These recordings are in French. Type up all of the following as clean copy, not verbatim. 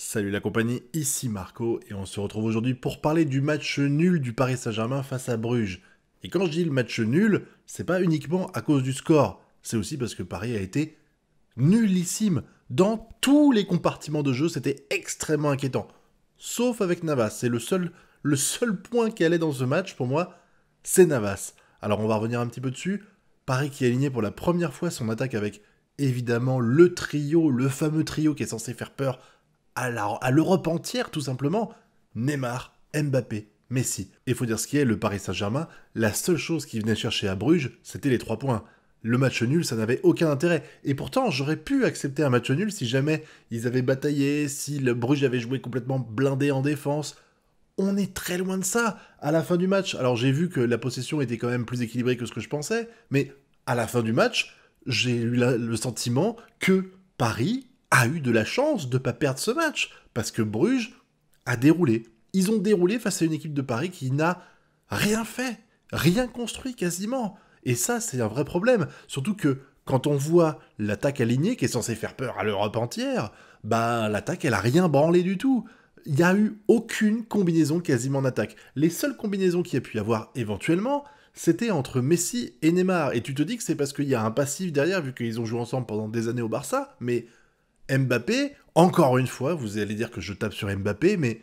Salut la compagnie, ici Marco, et on se retrouve aujourd'hui pour parler du match nul du Paris Saint-Germain face à Bruges. Et quand je dis le match nul, c'est pas uniquement à cause du score, c'est aussi parce que Paris a été nullissime. Dans tous les compartiments de jeu, c'était extrêmement inquiétant. Sauf avec Navas, c'est le seul point qui allait dans ce match pour moi, c'est Navas. Alors on va revenir un petit peu dessus. Paris qui a aligné pour la première fois son attaque avec évidemment le trio, le fameux trio qui est censé faire peur à l'Europe entière, tout simplement. Neymar, Mbappé, Messi. Et il faut dire ce qui est, le Paris Saint-Germain, la seule chose qu'ils venaient chercher à Bruges, c'était les 3 points. Le match nul, ça n'avait aucun intérêt. Et pourtant, j'aurais pu accepter un match nul si jamais ils avaient bataillé, si le Bruges avait joué complètement blindé en défense. On est très loin de ça à la fin du match. Alors j'ai vu que la possession était quand même plus équilibrée que ce que je pensais, mais à la fin du match, j'ai eu le sentiment que Paris a eu de la chance de ne pas perdre ce match, parce que Bruges a déroulé. Ils ont déroulé face à une équipe de Paris qui n'a rien fait, rien construit quasiment. Et ça, c'est un vrai problème. Surtout que quand on voit l'attaque alignée qui est censée faire peur à l'Europe entière, bah l'attaque, elle a rien branlé du tout. Il n'y a eu aucune combinaison quasiment en attaque. Les seules combinaisons qu'il y a pu y avoir éventuellement, c'était entre Messi et Neymar. Et tu te dis que c'est parce qu'il y a un passif derrière, vu qu'ils ont joué ensemble pendant des années au Barça, mais Mbappé, encore une fois, vous allez dire que je tape sur Mbappé, mais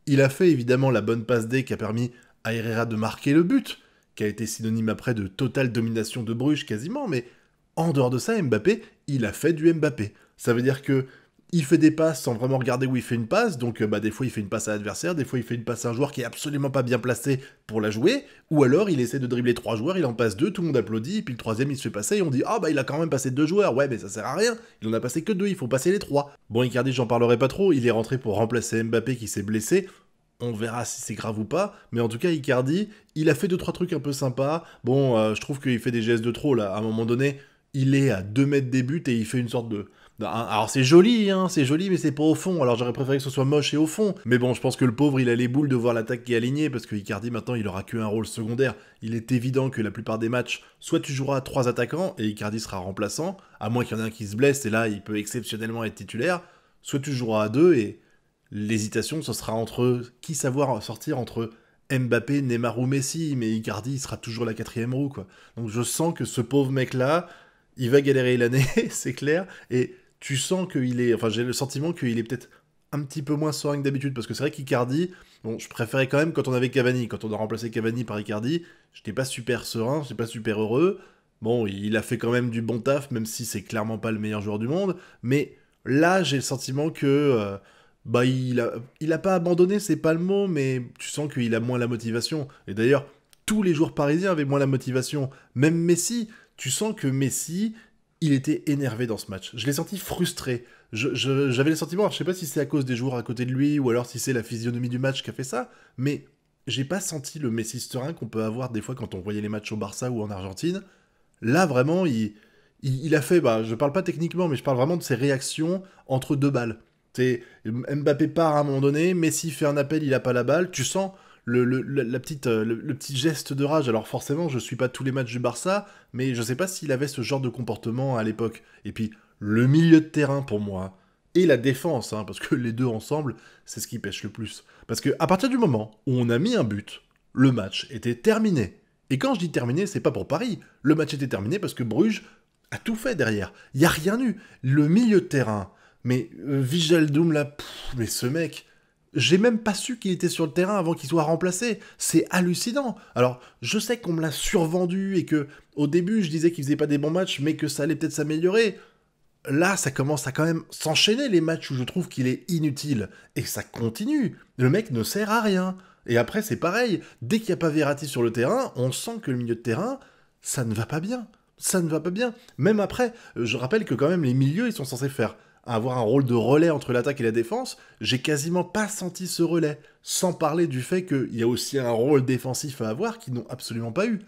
il a fait évidemment la bonne passe D qui a permis à Herrera de marquer le but, qui a été synonyme après de totale domination de Bruges quasiment, mais en dehors de ça, Mbappé, il a fait du Mbappé. Ça veut dire que il fait des passes sans vraiment regarder où il fait une passe, donc des fois il fait une passe à l'adversaire, des fois il fait une passe à un joueur qui est absolument pas bien placé pour la jouer, ou alors il essaie de dribbler 3 joueurs, il en passe 2, tout le monde applaudit, et puis le troisième il se fait passer, et on dit « Ah bah il a quand même passé 2 joueurs, ouais mais ça sert à rien, il en a passé que 2, il faut passer les 3. » Bon, Icardi, j'en parlerai pas trop, il est rentré pour remplacer Mbappé qui s'est blessé, on verra si c'est grave ou pas, mais en tout cas Icardi, il a fait 2-3 trucs un peu sympas, bon, je trouve qu'il fait des gestes de trop là, à un moment donné, il est à 2 mètres des buts et il fait une sorte de... Alors c'est joli, hein, c'est joli, mais c'est pas au fond. Alors j'aurais préféré que ce soit moche et au fond. Mais bon, je pense que le pauvre, il a les boules de voir l'attaque qui est alignée, parce que Icardi, maintenant, il aura qu'un rôle secondaire. Il est évident que la plupart des matchs, soit tu joueras à 3 attaquants, et Icardi sera remplaçant, à moins qu'il y en ait un qui se blesse, et là, il peut exceptionnellement être titulaire, soit tu joueras à 2, et l'hésitation, ce sera entre qui savoir sortir entre Mbappé, Neymar ou Messi, mais Icardi, il sera toujours la 4ème roue, quoi. Donc je sens que ce pauvre mec-là, il va galérer l'année, c'est clair, et tu sens qu'il est... Enfin, j'ai le sentiment qu'il est peut-être un petit peu moins serein que d'habitude, parce que c'est vrai qu'Icardi, bon, je préférais quand même quand on avait Cavani, quand on a remplacé Cavani par Icardi, j'étais pas super serein, j'étais pas super heureux, bon, il a fait quand même du bon taf, même si c'est clairement pas le meilleur joueur du monde, mais là, j'ai le sentiment que... bah, il a pas abandonné, c'est pas le mot, mais tu sens qu'il a moins la motivation. Et d'ailleurs, tous les joueurs parisiens avaient moins la motivation. Même Messi, tu sens que Messi, il était énervé dans ce match. Je l'ai senti frustré. J'avais le sentiment, alors je sais pas si c'est à cause des joueurs à côté de lui, ou alors si c'est la physionomie du match qui a fait ça, mais j'ai pas senti le Messi serein qu'on peut avoir des fois quand on voyait les matchs au Barça ou en Argentine. Là, vraiment, il a fait, bah, je parle pas techniquement, mais je parle vraiment de ses réactions entre 2 balles. Mbappé part à un moment donné, Messi fait un appel, il a pas la balle, tu sens le petit geste de rage. Alors forcément, je suis pas tous les matchs du Barça, mais je sais pas s'il avait ce genre de comportement à l'époque. Et puis, le milieu de terrain pour moi, et la défense, hein, parce que les deux ensemble, c'est ce qui pêche le plus. Parce que à partir du moment où on a mis un but, le match était terminé. Et quand je dis terminé, c'est pas pour Paris. Le match était terminé parce que Bruges a tout fait derrière. Il y a rien eu. Le milieu de terrain, mais Wijnaldum là, mais ce mec, j'ai même pas su qu'il était sur le terrain avant qu'il soit remplacé. C'est hallucinant. Alors, je sais qu'on me l'a survendu et que au début je disais qu'il faisait pas des bons matchs, mais que ça allait peut-être s'améliorer. Là, ça commence à quand même s'enchaîner les matchs où je trouve qu'il est inutile. Et ça continue. Le mec ne sert à rien. Et après, c'est pareil. Dès qu'il n'y a pas Verratti sur le terrain, on sent que le milieu de terrain, ça ne va pas bien. Ça ne va pas bien. Même après, je rappelle que quand même les milieux, ils sont censés faire avoir un rôle de relais entre l'attaque et la défense. J'ai quasiment pas senti ce relais. Sans parler du fait qu'il y a aussi un rôle défensif à avoir qu'ils n'ont absolument pas eu.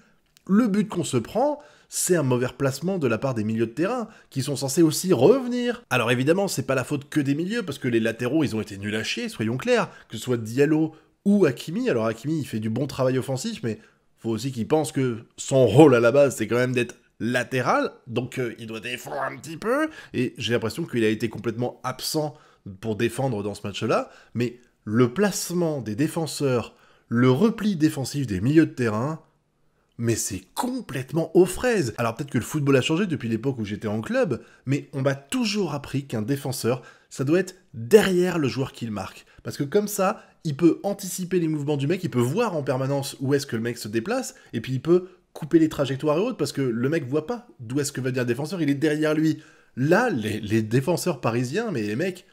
Le but qu'on se prend, c'est un mauvais placement de la part des milieux de terrain, qui sont censés aussi revenir. Alors évidemment, c'est pas la faute que des milieux, parce que les latéraux, ils ont été nuls à chier, soyons clairs, que ce soit Diallo ou Hakimi. Alors Hakimi, il fait du bon travail offensif, mais faut aussi qu'il pense que son rôle à la base, c'est quand même d'être latéral, donc il doit défendre un petit peu, et j'ai l'impression qu'il a été complètement absent pour défendre dans ce match-là, mais le placement des défenseurs, le repli défensif des milieux de terrain, mais c'est complètement aux fraises. Alors peut-être que le football a changé depuis l'époque où j'étais en club, mais on m'a toujours appris qu'un défenseur, ça doit être derrière le joueur qui le marque. Parce que comme ça, il peut anticiper les mouvements du mec, il peut voir en permanence où est-ce que le mec se déplace, et puis il peut couper les trajectoires et autres, parce que le mec voit pas d'où est-ce que va venir le défenseur, il est derrière lui. Là, les défenseurs parisiens, mais les mecs,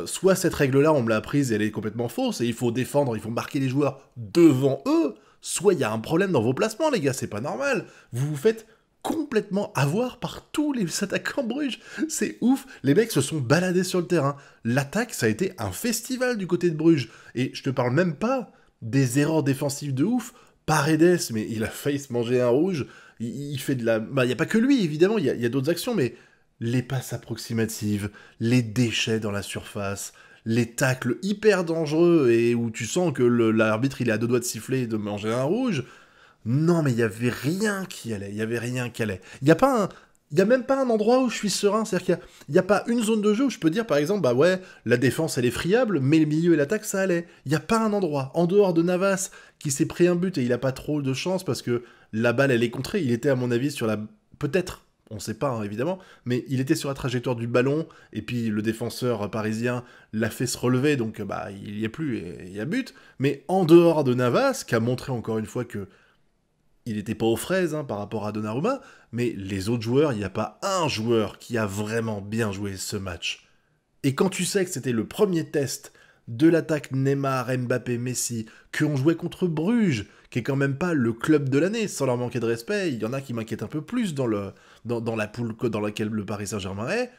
soit cette règle-là, on me l'a apprise et elle est complètement fausse, et il faut défendre, il faut marquer les joueurs devant eux, soit il y a un problème dans vos placements, les gars, c'est pas normal. Vous vous faites complètement avoir par tous les attaquants Bruges. C'est ouf. Les mecs se sont baladés sur le terrain. L'attaque, ça a été un festival du côté de Bruges. Et je te parle même pas des erreurs défensives de ouf. Paredes, mais il a failli se manger un rouge. Il fait de la... Bah, il n'y a pas que lui, évidemment, il y a d'autres actions, mais les passes approximatives, les déchets dans la surface, les tacles hyper dangereux et où tu sens que l'arbitre il est à deux doigts de siffler et de manger un rouge. Non, mais il y avait rien qui allait, il y avait rien qui allait. Il y a pas un... Il y a même pas un endroit où je suis serein, c'est-à-dire qu'il y a pas une zone de jeu où je peux dire par exemple, bah ouais, la défense elle est friable, mais le milieu et l'attaque ça allait. Il y a pas un endroit, en dehors de Navas, qui s'est pris un but et il a pas trop de chance parce que la balle elle est contrée, il était à mon avis sur la... Peut-être, on sait pas hein, évidemment, mais il était sur la trajectoire du ballon, et puis le défenseur parisien l'a fait se relever, donc bah il y est plus et il y a but. Mais en dehors de Navas, qui a montré encore une fois que il n'était pas aux fraises hein, par rapport à Donnarumma, mais les autres joueurs, il n'y a pas un joueur qui a vraiment bien joué ce match. Et quand tu sais que c'était le premier test de l'attaque Neymar, Mbappé, Messi, qu'on jouait contre Bruges, qui est quand même pas le club de l'année, sans leur manquer de respect, il y en a qui m'inquiètent un peu plus dans la poule dans laquelle le Paris Saint-Germain est,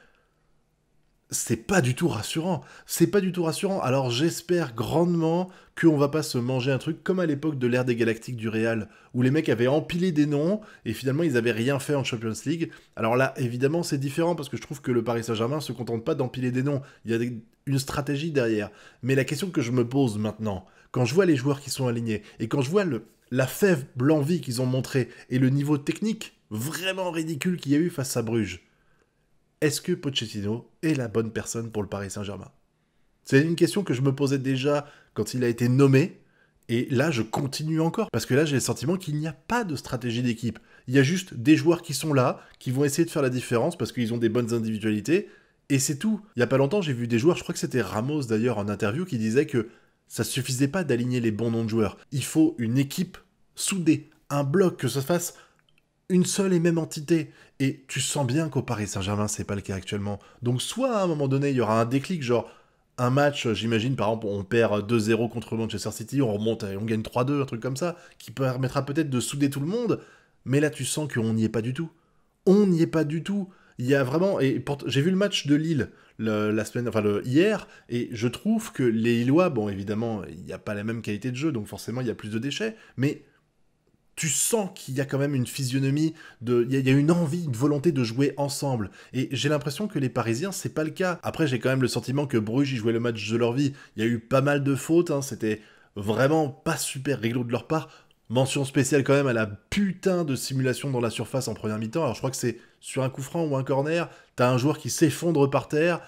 c'est pas du tout rassurant. C'est pas du tout rassurant. Alors j'espère grandement qu'on va pas se manger un truc comme à l'époque de l'ère des Galactiques du Real, où les mecs avaient empilé des noms et finalement ils avaient rien fait en Champions League. Alors là, évidemment, c'est différent parce que je trouve que le Paris Saint-Germain se contente pas d'empiler des noms. Il y a une stratégie derrière. Mais la question que je me pose maintenant, quand je vois les joueurs qui sont alignés et quand je vois la fève blanc-vie qu'ils ont montré et le niveau technique vraiment ridicule qu'il y a eu face à Bruges, est-ce que Pochettino est la bonne personne pour le Paris Saint-Germain? C'est une question que je me posais déjà quand il a été nommé, et là je continue encore, parce que là j'ai le sentiment qu'il n'y a pas de stratégie d'équipe. Il y a juste des joueurs qui sont là, qui vont essayer de faire la différence parce qu'ils ont des bonnes individualités, et c'est tout. Il y a pas longtemps j'ai vu des joueurs, je crois que c'était Ramos d'ailleurs en interview, qui disait que ça suffisait pas d'aligner les bons noms de joueurs. Il faut une équipe soudée, un bloc, que ça fasse une seule et même entité. Et tu sens bien qu'au Paris Saint-Germain, c'est pas le cas actuellement. Donc soit à un moment donné, il y aura un déclic, genre un match, j'imagine par exemple, on perd 2-0 contre Manchester City, on remonte et on gagne 3-2, un truc comme ça, qui permettra peut-être de souder tout le monde, mais là tu sens qu'on n'y est pas du tout. On n'y est pas du tout. Il y a vraiment... j'ai vu le match de Lille hier, et je trouve que les Lillois, bon évidemment, il n'y a pas la même qualité de jeu, donc forcément il y a plus de déchets, mais tu sens qu'il y a quand même une physionomie, il y a une envie, une volonté de jouer ensemble. Et j'ai l'impression que les Parisiens, c'est pas le cas. Après, j'ai quand même le sentiment que Bruges, ils jouaient le match de leur vie. Il y a eu pas mal de fautes, hein, c'était vraiment pas super réglo de leur part. Mention spéciale quand même à la putain de simulation dans la surface en première mi-temps. Alors je crois que c'est sur un coup franc ou un corner, t'as un joueur qui s'effondre par terre.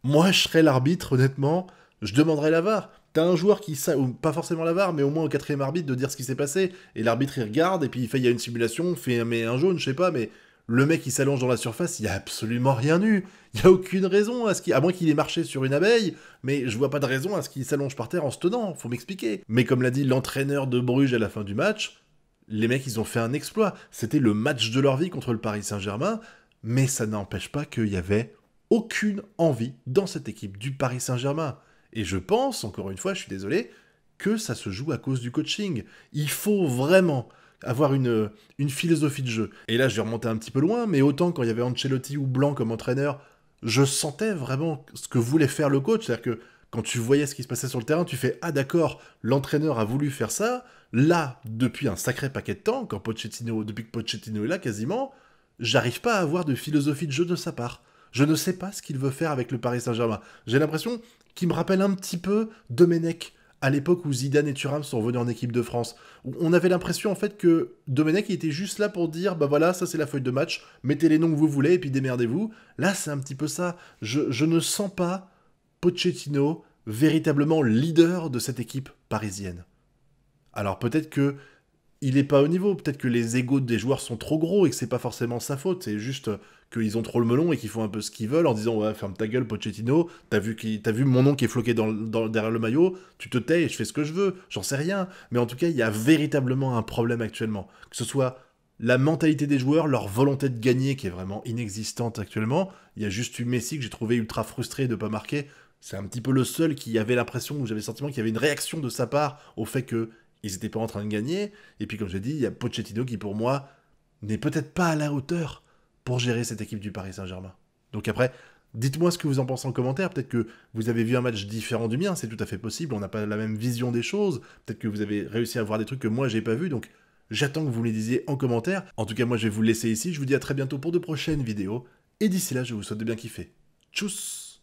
Moi, je serais l'arbitre, honnêtement, je demanderais la VAR. T'as un joueur qui, ou pas forcément la VAR, mais au moins au quatrième arbitre de dire ce qui s'est passé, et l'arbitre il regarde, et puis il y a une simulation, mais un jaune, je sais pas, mais le mec il s'allonge dans la surface, il y a absolument rien eu. Il y a aucune raison à moins qu'il ait marché sur une abeille, mais je vois pas de raison à ce qu'il s'allonge par terre en se tenant, faut m'expliquer. Mais comme l'a dit l'entraîneur de Bruges à la fin du match, les mecs ils ont fait un exploit. C'était le match de leur vie contre le Paris Saint-Germain, mais ça n'empêche pas qu'il y avait aucune envie dans cette équipe du Paris Saint-Germain. Et je pense, encore une fois, je suis désolé, que ça se joue à cause du coaching. Il faut vraiment avoir une philosophie de jeu. Et là, je vais remonter un petit peu loin, mais autant quand il y avait Ancelotti ou Blanc comme entraîneur, je sentais vraiment ce que voulait faire le coach. C'est-à-dire que quand tu voyais ce qui se passait sur le terrain, tu fais « Ah d'accord, l'entraîneur a voulu faire ça. » Là, depuis un sacré paquet de temps, depuis que Pochettino est là quasiment, j'arrive pas à avoir de philosophie de jeu de sa part. Je ne sais pas ce qu'il veut faire avec le Paris Saint-Germain. J'ai l'impression qu'il me rappelle un petit peu Domenech, à l'époque où Zidane et Thuram sont revenus en équipe de France. On avait l'impression en fait que Domenech il était juste là pour dire bah voilà, ça c'est la feuille de match, mettez les noms que vous voulez et puis démerdez-vous. Là c'est un petit peu ça. Je ne sens pas Pochettino véritablement leader de cette équipe parisienne? Alors peut-être que il n'est pas au niveau, peut-être que les égos des joueurs sont trop gros et que c'est pas forcément sa faute, c'est juste qu'ils ont trop le melon et qu'ils font un peu ce qu'ils veulent en disant ouais, ferme ta gueule Pochettino, t'as vu mon nom qui est floqué derrière le maillot, tu te tais et je fais ce que je veux, j'en sais rien. Mais en tout cas, il y a véritablement un problème actuellement. Que ce soit la mentalité des joueurs, leur volonté de gagner qui est vraiment inexistante actuellement. Il y a juste eu Messi que j'ai trouvé ultra frustré de ne pas marquer. C'est un petit peu le seul qui avait l'impression, où j'avais le sentiment qu'il y avait une réaction de sa part au fait que ils n'étaient pas en train de gagner. Et puis, comme je l'ai dit, il y a Pochettino qui, pour moi, n'est peut-être pas à la hauteur pour gérer cette équipe du Paris Saint-Germain. Donc après, dites-moi ce que vous en pensez en commentaire. Peut-être que vous avez vu un match différent du mien, c'est tout à fait possible. On n'a pas la même vision des choses. Peut-être que vous avez réussi à voir des trucs que moi, j'ai pas vu. Donc, j'attends que vous les disiez en commentaire. En tout cas, moi, je vais vous laisser ici. Je vous dis à très bientôt pour de prochaines vidéos. Et d'ici là, je vous souhaite de bien kiffer. Tchuss!